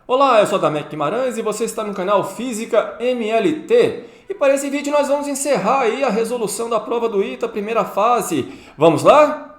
Olá, eu sou Adamec Guimarães e você está no canal Física MLT. E para esse vídeo nós vamos encerrar aí a resolução da prova do ITA, primeira fase. Vamos lá?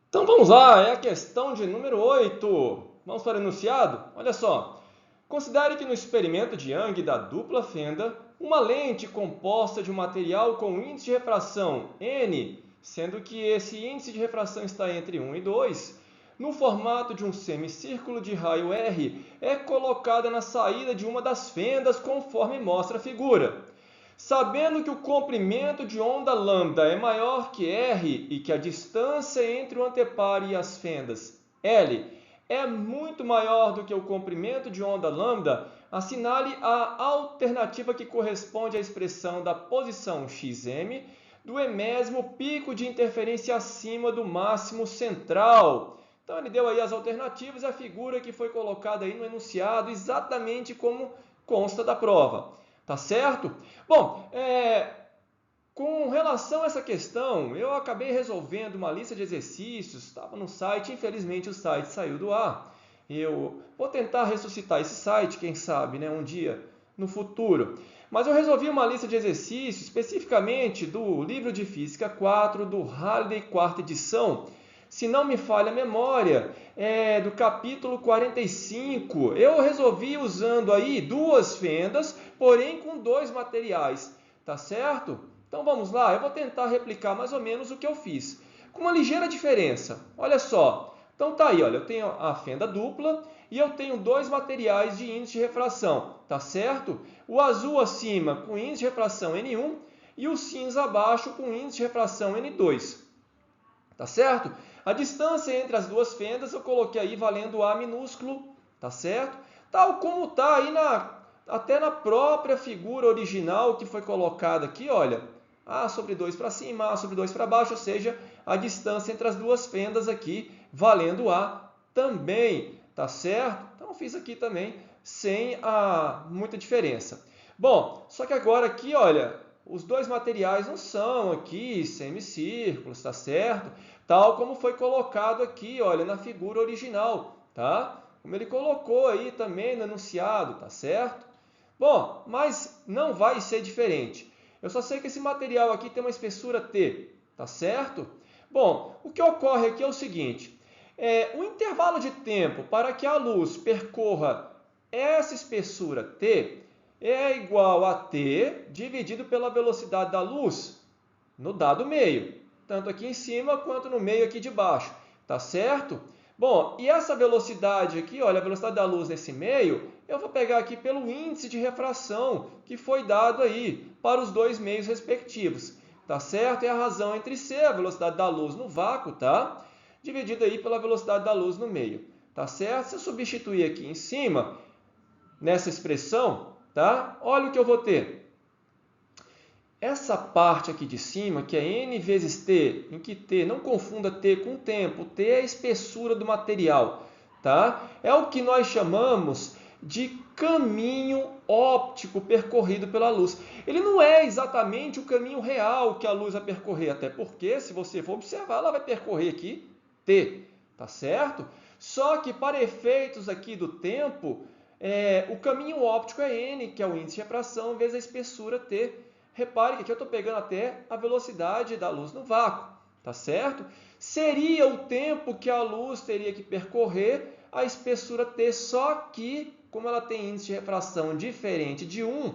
Então vamos lá, é a questão de número 8. Vamos para o enunciado? Olha só. Considere que no experimento de Young da dupla fenda, uma lente composta de um material com índice de refração n, sendo que esse índice de refração está entre 1 e 2, no formato de um semicírculo de raio R, é colocada na saída de uma das fendas conforme mostra a figura. Sabendo que o comprimento de onda lambda é maior que r e que a distância entre o anteparo e as fendas, L, é muito maior do que o comprimento de onda lambda, assinale a alternativa que corresponde à expressão da posição xm do emésimo pico de interferência acima do máximo central. Então ele deu aí as alternativas e a figura que foi colocada aí no enunciado, exatamente como consta da prova. Tá certo? Bom, com relação a essa questão, eu acabei resolvendo uma lista de exercícios, estava no site, infelizmente o site saiu do ar. Eu vou tentar ressuscitar esse site, quem sabe, né, um dia no futuro. Mas eu resolvi uma lista de exercícios, especificamente do livro de Física 4, do Halliday, quarta edição. Se não me falha a memória, é do capítulo 45. Eu resolvi usando aí duas fendas, porém com dois materiais, tá certo? Então vamos lá, eu vou tentar replicar mais ou menos o que eu fiz, com uma ligeira diferença. Olha só, então tá aí, olha, eu tenho a fenda dupla e eu tenho dois materiais de índice de refração, tá certo? O azul acima com índice de refração N1 e o cinza abaixo com índice de refração N2, tá certo? A distância entre as duas fendas eu coloquei aí valendo A minúsculo, tá certo? Tal como tá aí até na própria figura original que foi colocada aqui, olha, A sobre 2 para cima, A sobre 2 para baixo, ou seja, a distância entre as duas fendas aqui valendo A também, tá certo? Então fiz aqui também sem muita diferença. Bom, só que agora aqui, olha, os dois materiais não são aqui semicírculos, tá certo? Tal como foi colocado aqui, olha, na figura original, tá? Como ele colocou aí também no enunciado, tá certo? Bom, mas não vai ser diferente. Eu só sei que esse material aqui tem uma espessura T, tá certo? Bom, o que ocorre aqui é o seguinte: o intervalo de tempo para que a luz percorra essa espessura T é igual a T dividido pela velocidade da luz no dado meio, tanto aqui em cima quanto no meio aqui de baixo, tá certo? Bom, e essa velocidade aqui, olha, a velocidade da luz nesse meio, eu vou pegar aqui pelo índice de refração que foi dado aí para os dois meios respectivos, tá certo? É a razão entre C, a velocidade da luz no vácuo, tá? Dividida aí pela velocidade da luz no meio, tá certo? Se eu substituir aqui em cima, nessa expressão, tá? Olha o que eu vou ter. Essa parte aqui de cima, que é n vezes t, em que t, não confunda t com tempo, t é a espessura do material, tá? É o que nós chamamos de caminho óptico percorrido pela luz. Ele não é exatamente o caminho real que a luz vai percorrer, até porque, se você for observar, ela vai percorrer aqui t, tá certo? Só que para efeitos aqui do tempo, o caminho óptico é n, que é o índice de refração, vezes a espessura t. Repare que aqui eu estou pegando até a velocidade da luz no vácuo, tá certo? Seria o tempo que a luz teria que percorrer a espessura T, só que, como ela tem índice de refração diferente de 1,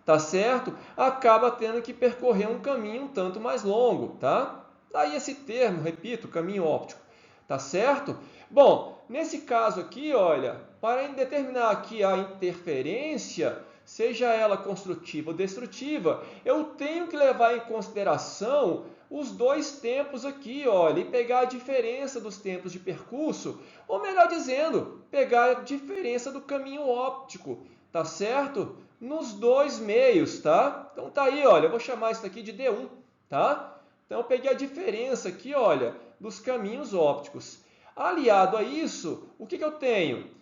tá certo? Acaba tendo que percorrer um caminho um tanto mais longo, tá? Daí esse termo, repito, caminho óptico, tá certo? Bom, nesse caso aqui, olha, para determinar aqui a interferência, seja ela construtiva ou destrutiva, eu tenho que levar em consideração os dois tempos aqui, olha, e pegar a diferença dos tempos de percurso, ou melhor dizendo, pegar a diferença do caminho óptico, tá certo? nos dois meios, tá? Então tá aí, olha, eu vou chamar isso aqui de D1, tá? Então eu peguei a diferença aqui, olha, dos caminhos ópticos. Aliado a isso, o que eu tenho?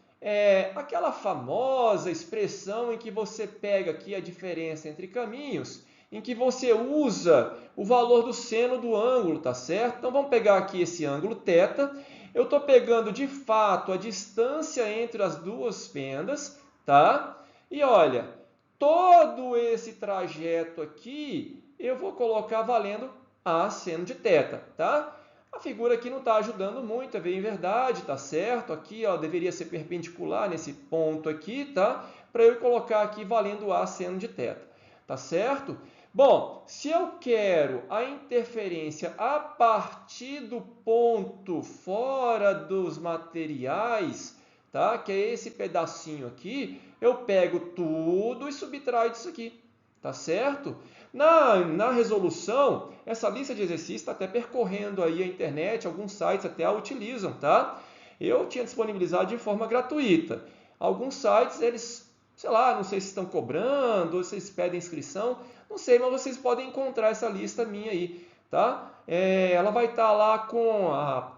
Aquela famosa expressão em que você pega aqui a diferença entre caminhos, em que você usa o valor do seno do ângulo, tá certo? Então vamos pegar aqui esse ângulo θ. Eu estou pegando de fato a distância entre as duas fendas, tá? E olha, todo esse trajeto aqui eu vou colocar valendo a seno de θ, tá? A figura aqui não está ajudando muito, é bem verdade, tá certo? Aqui ó, deveria ser perpendicular nesse ponto aqui, tá? Para eu colocar aqui valendo a seno de θ, tá certo? Bom, se eu quero a interferência a partir do ponto fora dos materiais, tá? Que é esse pedacinho aqui, eu pego tudo e subtraio disso aqui, tá certo? Na resolução, essa lista de exercícios está até percorrendo aí a internet, alguns sites até a utilizam, tá? Eu tinha disponibilizado de forma gratuita. Alguns sites, eles, sei lá, não sei se estão cobrando, ou se eles pedem inscrição, não sei, mas vocês podem encontrar essa lista minha aí, tá? Ela vai estar lá com a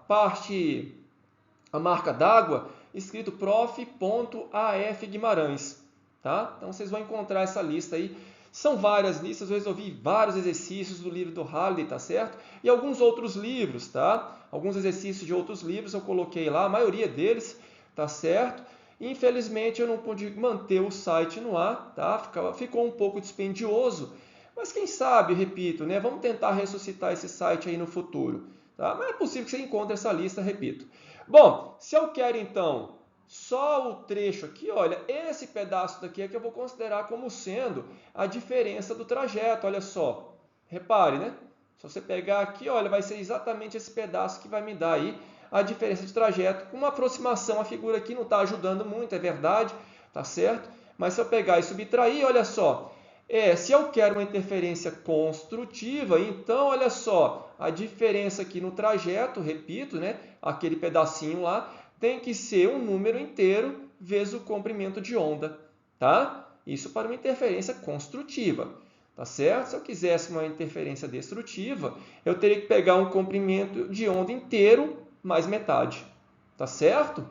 marca d'água, escrito prof.af Guimarães, tá? Então vocês vão encontrar essa lista aí. São várias listas, eu resolvi vários exercícios do livro do Halliday, tá certo? E alguns outros livros, tá? Alguns exercícios de outros livros eu coloquei lá, a maioria deles, tá certo? Infelizmente eu não pude manter o site no ar, tá? Ficou um pouco dispendioso, mas quem sabe, repito, né? Vamos tentar ressuscitar esse site aí no futuro, tá? Mas é possível que você encontre essa lista, repito. Bom, se eu quero então só o trecho aqui, olha, esse pedaço daqui é que eu vou considerar como sendo a diferença do trajeto, olha só. Repare, né? Se você pegar aqui, olha, vai ser exatamente esse pedaço que vai me dar aí a diferença de trajeto. Com uma aproximação, a figura aqui não está ajudando muito, é verdade, tá certo? Mas se eu pegar e subtrair, olha só, se eu quero uma interferência construtiva, então, olha só, a diferença aqui no trajeto, repito, né? Aquele pedacinho lá, tem que ser um número inteiro vezes o comprimento de onda, tá? Isso para uma interferência construtiva, tá certo? Se eu quisesse uma interferência destrutiva, eu teria que pegar um comprimento de onda inteiro mais metade, tá certo?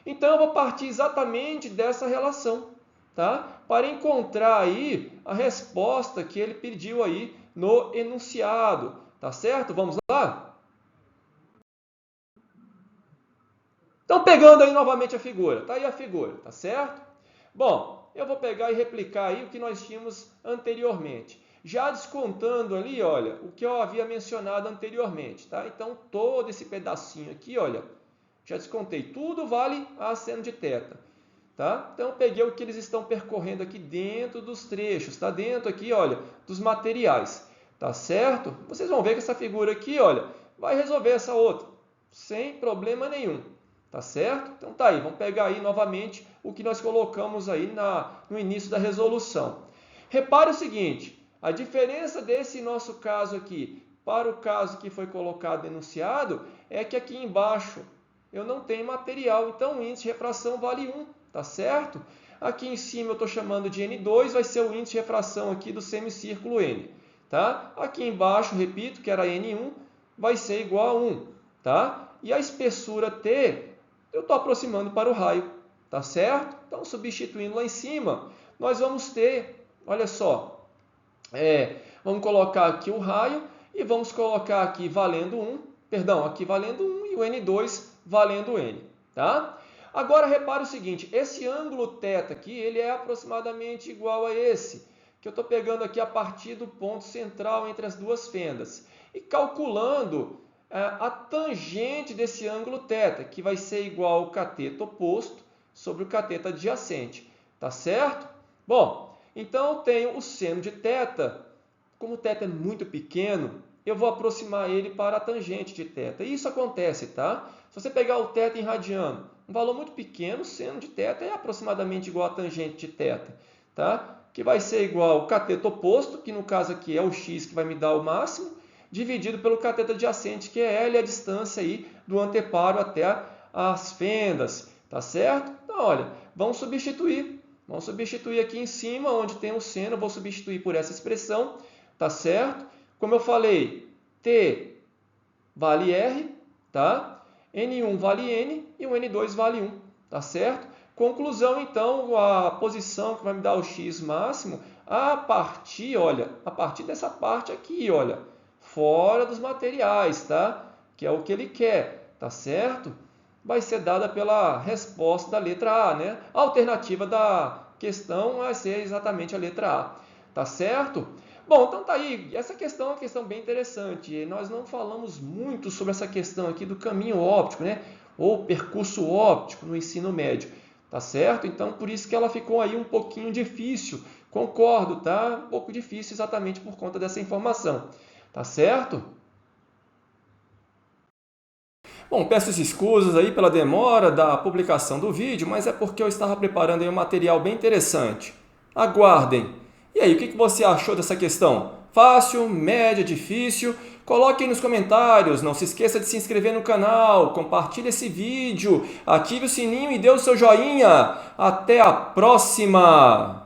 Então, eu vou partir exatamente dessa relação, tá? Para encontrar aí a resposta que ele pediu aí no enunciado, tá certo? Vamos lá? Então, pegando aí novamente a figura, tá aí a figura, tá certo? Bom, eu vou pegar e replicar aí o que nós tínhamos anteriormente. Já descontando ali, olha, o que eu havia mencionado anteriormente, tá? Então, todo esse pedacinho aqui, olha, já descontei. Tudo vale a seno de θ, tá? Então, eu peguei o que eles estão percorrendo aqui dentro dos trechos, tá? Dentro aqui, olha, dos materiais, tá certo? Vocês vão ver que essa figura aqui, olha, vai resolver essa outra, sem problema nenhum. Tá certo? Então tá aí, vamos pegar aí novamente o que nós colocamos aí no início da resolução. Repare o seguinte, a diferença desse nosso caso aqui para o caso que foi colocado enunciado é que aqui embaixo eu não tenho material, então o índice de refração vale 1, tá certo? Aqui em cima eu estou chamando de N2, vai ser o índice de refração aqui do semicírculo N, tá? Aqui embaixo, repito, que era N1, vai ser igual a 1, tá? E a espessura T eu estou aproximando para o raio, tá certo? Então, substituindo lá em cima, nós vamos ter, olha só, vamos colocar aqui o raio e vamos colocar aqui valendo 1, perdão, aqui valendo 1 e o N2 valendo N, tá? Agora, repare o seguinte, esse ângulo θ aqui, ele é aproximadamente igual a esse, que eu estou pegando aqui a partir do ponto central entre as duas fendas. E calculando a tangente desse ângulo θ, que vai ser igual ao cateto oposto sobre o cateto adjacente. Tá certo? Bom, então eu tenho o seno de θ. Como o θ é muito pequeno, eu vou aproximar ele para a tangente de θ. E isso acontece, tá? Se você pegar o θ em radiano, um valor muito pequeno, o seno de θ é aproximadamente igual à tangente de θ, tá? Que vai ser igual ao cateto oposto, que no caso aqui é o x que vai me dar o máximo, dividido pelo cateto adjacente, que é L, a distância aí do anteparo até as fendas, tá certo? Então, olha, vamos substituir Vamos substituir aqui em cima, onde tem o seno, eu vou substituir por essa expressão, tá certo? Como eu falei, T vale R, tá? N1 vale N e o N2 vale 1, tá certo? Conclusão, então, a posição que vai me dar o x máximo a partir, olha, a partir dessa parte aqui, olha, fora dos materiais, tá? Que é o que ele quer, tá certo? Vai ser dada pela resposta da letra A, né? A alternativa da questão vai ser exatamente a letra A, tá certo? Bom, então tá aí, essa questão é uma questão bem interessante. Nós não falamos muito sobre essa questão aqui do caminho óptico, né? Ou percurso óptico no ensino médio, tá certo? Então, por isso que ela ficou aí um pouquinho difícil. Concordo, tá? Um pouco difícil exatamente por conta dessa informação, tá certo? Bom, peço escusas aí pela demora da publicação do vídeo, mas é porque eu estava preparando aí um material bem interessante. Aguardem! E aí, o que você achou dessa questão? Fácil, média, difícil? Coloque aí nos comentários, não se esqueça de se inscrever no canal, compartilhe esse vídeo, ative o sininho e dê o seu joinha. Até a próxima!